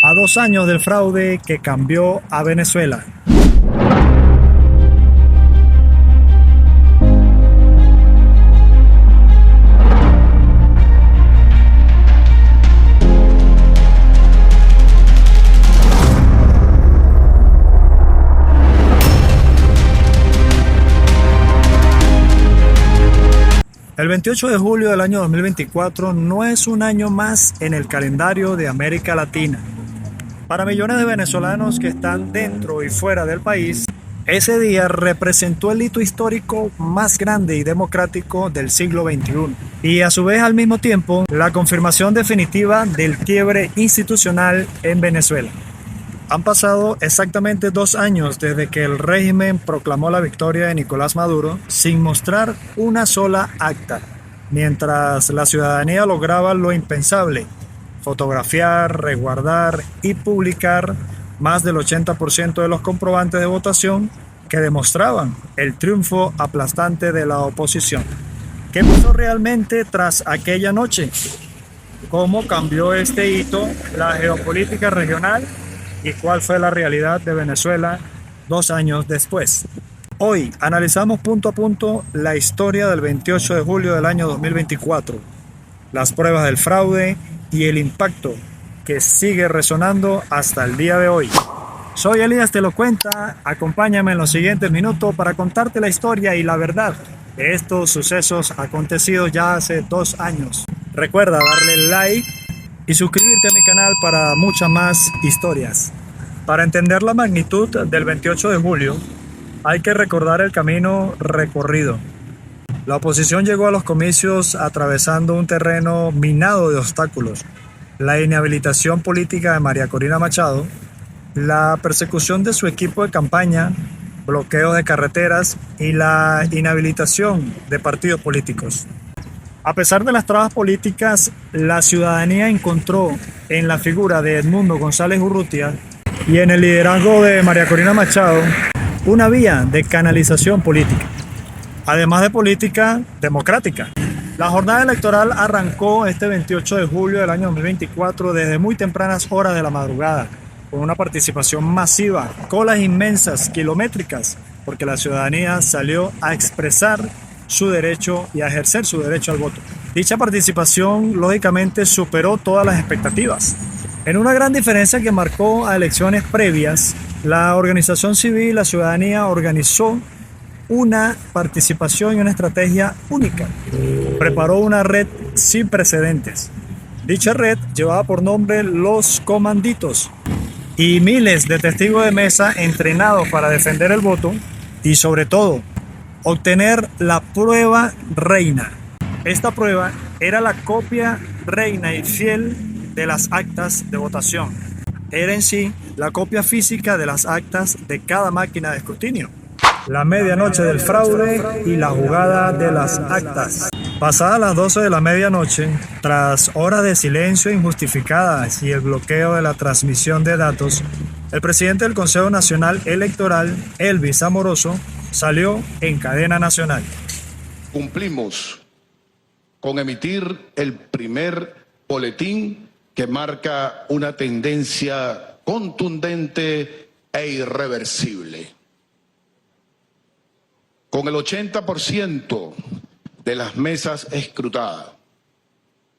a 2 años del fraude que cambió a Venezuela. El 28 de julio del año 2024 no es un año más en el calendario de América Latina. Para millones de venezolanos que están dentro y fuera del país, ese día representó el hito histórico más grande y democrático del siglo XXI. Y a su vez, al mismo tiempo, la confirmación definitiva del quiebre institucional en Venezuela. Han pasado exactamente 2 años desde que el régimen proclamó la victoria de Nicolás Maduro sin mostrar una sola acta, mientras la ciudadanía lograba lo impensable: fotografiar, resguardar y publicar más del 80% de los comprobantes de votación que demostraban el triunfo aplastante de la oposición. ¿Qué pasó realmente tras aquella noche? ¿Cómo cambió este hito la geopolítica regional? ¿Y cuál fue la realidad de Venezuela 2 años después? Hoy analizamos punto a punto la historia del 28 de julio del año 2024, las pruebas del fraude y el impacto que sigue resonando hasta el día de hoy. Soy Elías Te Lo Cuenta, acompáñame en los siguientes minutos para contarte la historia y la verdad de estos sucesos acontecidos ya hace 2 años. Recuerda darle like y suscribirte a mi canal para muchas más historias. Para entender la magnitud del 28 de julio, hay que recordar el camino recorrido. La oposición llegó a los comicios atravesando un terreno minado de obstáculos: la inhabilitación política de María Corina Machado, la persecución de su equipo de campaña, bloqueos de carreteras y la inhabilitación de partidos políticos. A pesar de las trabas políticas, la ciudadanía encontró en la figura de Edmundo González Urrutia y en el liderazgo de María Corina Machado una vía de canalización política, además de política democrática. La jornada electoral arrancó este 28 de julio del año 2024 desde muy tempranas horas de la madrugada, con una participación masiva, colas inmensas, kilométricas, porque la ciudadanía salió a expresar su derecho y a ejercer su derecho al voto. Dicha participación lógicamente superó todas las expectativas. En una gran diferencia que marcó a elecciones previas, la organización civil y la ciudadanía organizó una participación y una estrategia única. Preparó una red sin precedentes. Dicha red llevaba por nombre Los Comanditos, y miles de testigos de mesa entrenados para defender el voto y, sobre todo, obtener la prueba reina. Esta prueba era la copia reina y fiel de las actas de votación. Era en sí la copia física de las actas de cada máquina de escrutinio. La medianoche del fraude y la jugada de las actas. Pasadas las 12 de la medianoche, tras horas de silencio injustificadas y el bloqueo de la transmisión de datos, el presidente del Consejo Nacional Electoral, Elvis Amoroso, salió en cadena nacional. Cumplimos con emitir el primer boletín que marca una tendencia contundente e irreversible. Con el 80% de las mesas escrutadas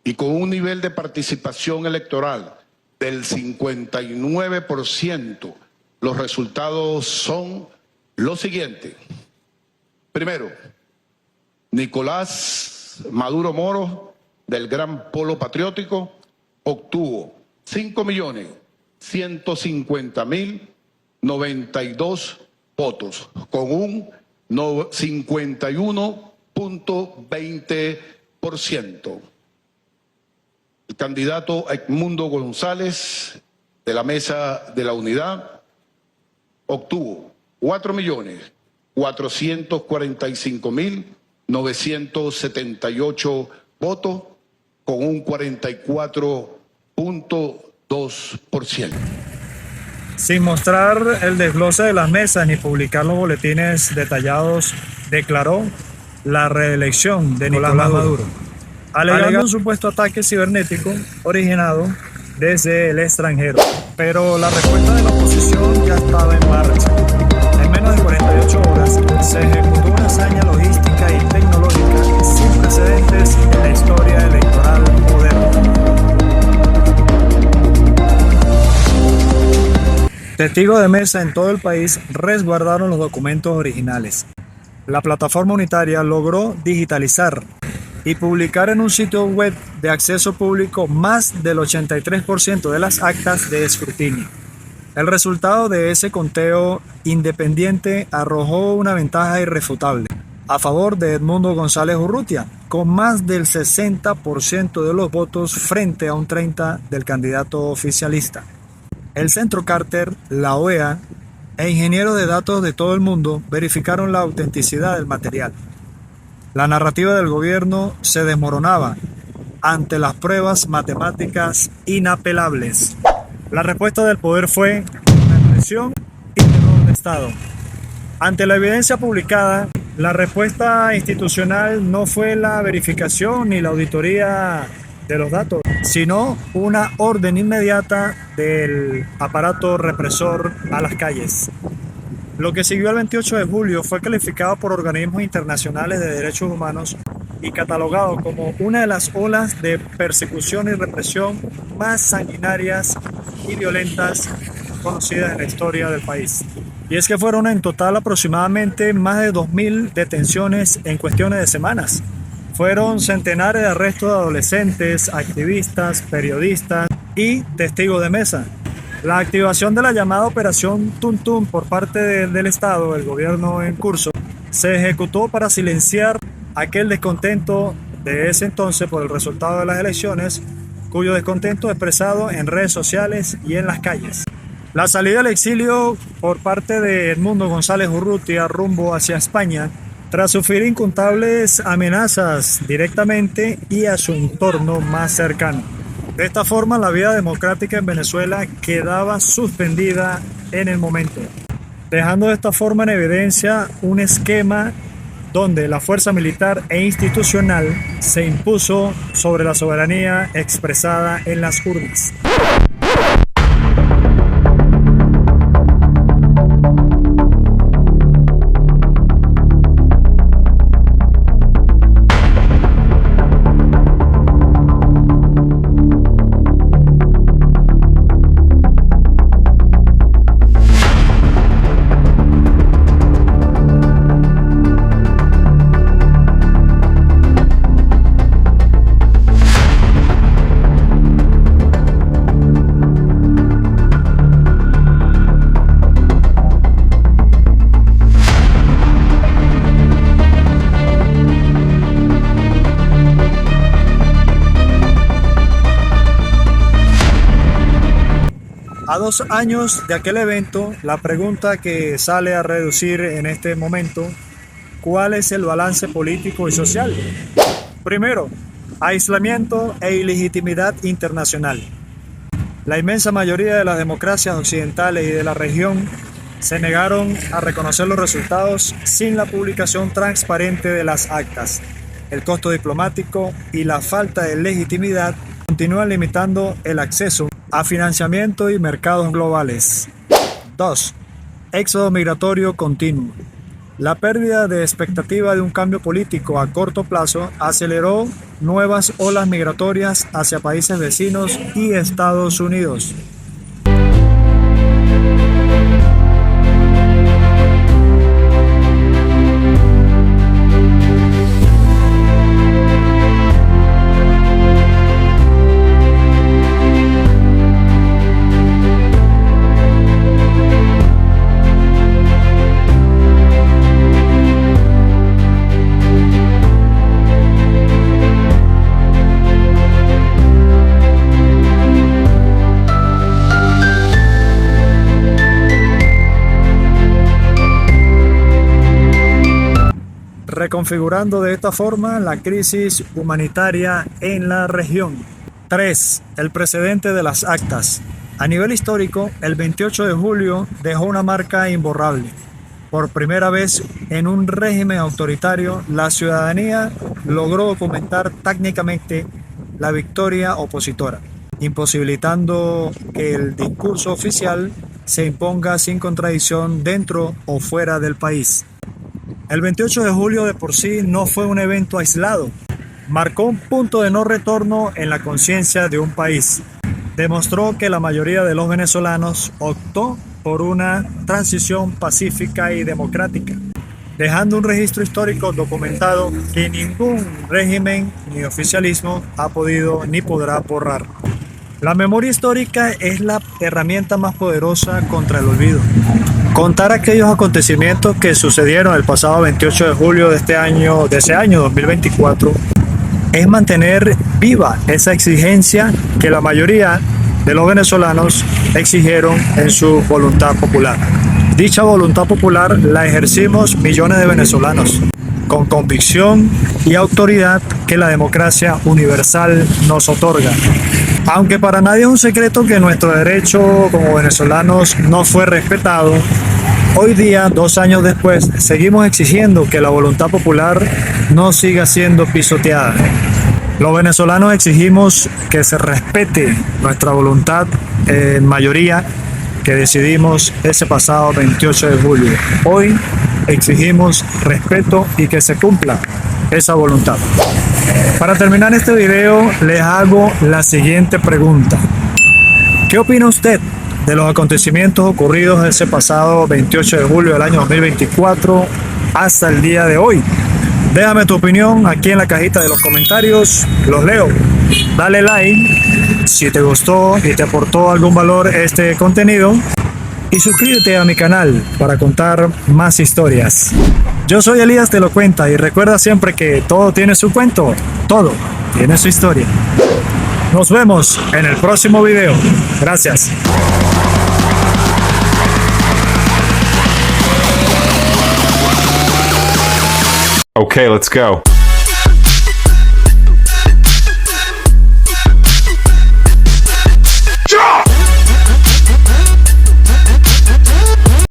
y con un nivel de participación electoral del 59%, los resultados son los siguientes. Primero, Nicolás Maduro Moro, del Gran Polo Patriótico, obtuvo 5.150.092 votos, con un 51.20%. El candidato Edmundo González, de la Mesa de la Unidad, obtuvo 4.445.978 votos, con un 44.2%. Sin mostrar el desglose de las mesas ni publicar los boletines detallados, declaró la reelección de Nicolás Maduro, alegando un supuesto ataque cibernético originado desde el extranjero. Pero la respuesta de la oposición ya estaba en marcha. En menos de 48 horas se ejecutó una hazaña logística y tecnológica sin precedentes en la historia electoral moderna. Testigos de mesa en todo el país resguardaron los documentos originales. La plataforma unitaria logró digitalizar y publicar en un sitio web de acceso público más del 83% de las actas de escrutinio. El resultado de ese conteo independiente arrojó una ventaja irrefutable a favor de Edmundo González Urrutia, con más del 60% de los votos frente a un 30% del candidato oficialista. El Centro Carter, la OEA e ingenieros de datos de todo el mundo verificaron la autenticidad del material. La narrativa del gobierno se desmoronaba ante las pruebas matemáticas inapelables. La respuesta del poder fue represión y terror de Estado. Ante la evidencia publicada, la respuesta institucional no fue la verificación ni la auditoría de los datos, sino una orden inmediata del aparato represor a las calles. Lo que siguió el 28 de julio fue calificado por organismos internacionales de derechos humanos y catalogado como una de las olas de persecución y represión más sanguinarias y violentas conocidas en la historia del país. Y es que fueron en total aproximadamente más de 2.000 detenciones en cuestiones de semanas. Fueron centenares de arrestos de adolescentes, activistas, periodistas y testigos de mesa. La activación de la llamada Operación Tuntún por parte del Estado, el gobierno en curso, se ejecutó para silenciar aquel descontento de ese entonces por el resultado de las elecciones, cuyo descontento expresado en redes sociales y en las calles. La salida al exilio por parte de Edmundo González Urrutia rumbo hacia España, tras sufrir incontables amenazas directamente y a su entorno más cercano. De esta forma, la vida democrática en Venezuela quedaba suspendida en el momento, dejando de esta forma en evidencia un esquema donde la fuerza militar e institucional se impuso sobre la soberanía expresada en las urnas. A 2 años de aquel evento, la pregunta que sale a reducir en este momento, ¿cuál es el balance político y social? Primero, aislamiento e ilegitimidad internacional. La inmensa mayoría de las democracias occidentales y de la región se negaron a reconocer los resultados sin la publicación transparente de las actas. El costo diplomático y la falta de legitimidad continúan limitando el acceso a financiamiento y mercados globales. 2. Éxodo migratorio continuo. La pérdida de expectativa de un cambio político a corto plazo aceleró nuevas olas migratorias hacia países vecinos y Estados Unidos. Reconfigurando de esta forma la crisis humanitaria en la región. 3. El precedente de las actas. A nivel histórico, el 28 de julio dejó una marca imborrable. Por primera vez en un régimen autoritario, la ciudadanía logró documentar técnicamente la victoria opositora. imposibilitando que el discurso oficial se imponga sin contradicción dentro o fuera del país. El 28 de julio de por sí no fue un evento aislado, marcó un punto de no retorno en la conciencia de un país. Demostró que la mayoría de los venezolanos optó por una transición pacífica y democrática, dejando un registro histórico documentado que ningún régimen ni oficialismo ha podido ni podrá borrar. La memoria histórica es la herramienta más poderosa contra el olvido. Contar aquellos acontecimientos que sucedieron el pasado 28 de julio de ese año 2024, es mantener viva esa exigencia que la mayoría de los venezolanos exigieron en su voluntad popular. Dicha voluntad popular la ejercimos millones de venezolanos, con convicción y autoridad que la democracia universal nos otorga. Aunque para nadie es un secreto que nuestro derecho como venezolanos no fue respetado, hoy día, 2 años después, seguimos exigiendo que la voluntad popular no siga siendo pisoteada. Los venezolanos exigimos que se respete nuestra voluntad en mayoría que decidimos ese pasado 28 de julio. Hoy exigimos respeto y que se cumpla esa voluntad. Para terminar este video, les hago la siguiente pregunta. ¿Qué opina usted de los acontecimientos ocurridos ese pasado 28 de julio del año 2024 hasta el día de hoy? Déjame tu opinión aquí en la cajita de los comentarios, los leo. Dale like si te gustó y te aportó algún valor este contenido y suscríbete a mi canal para contar más historias. Yo soy Elías Te Lo Cuenta y recuerda siempre que todo tiene su cuento, todo tiene su historia. Nos vemos en el próximo video. Gracias. Okay, let's go.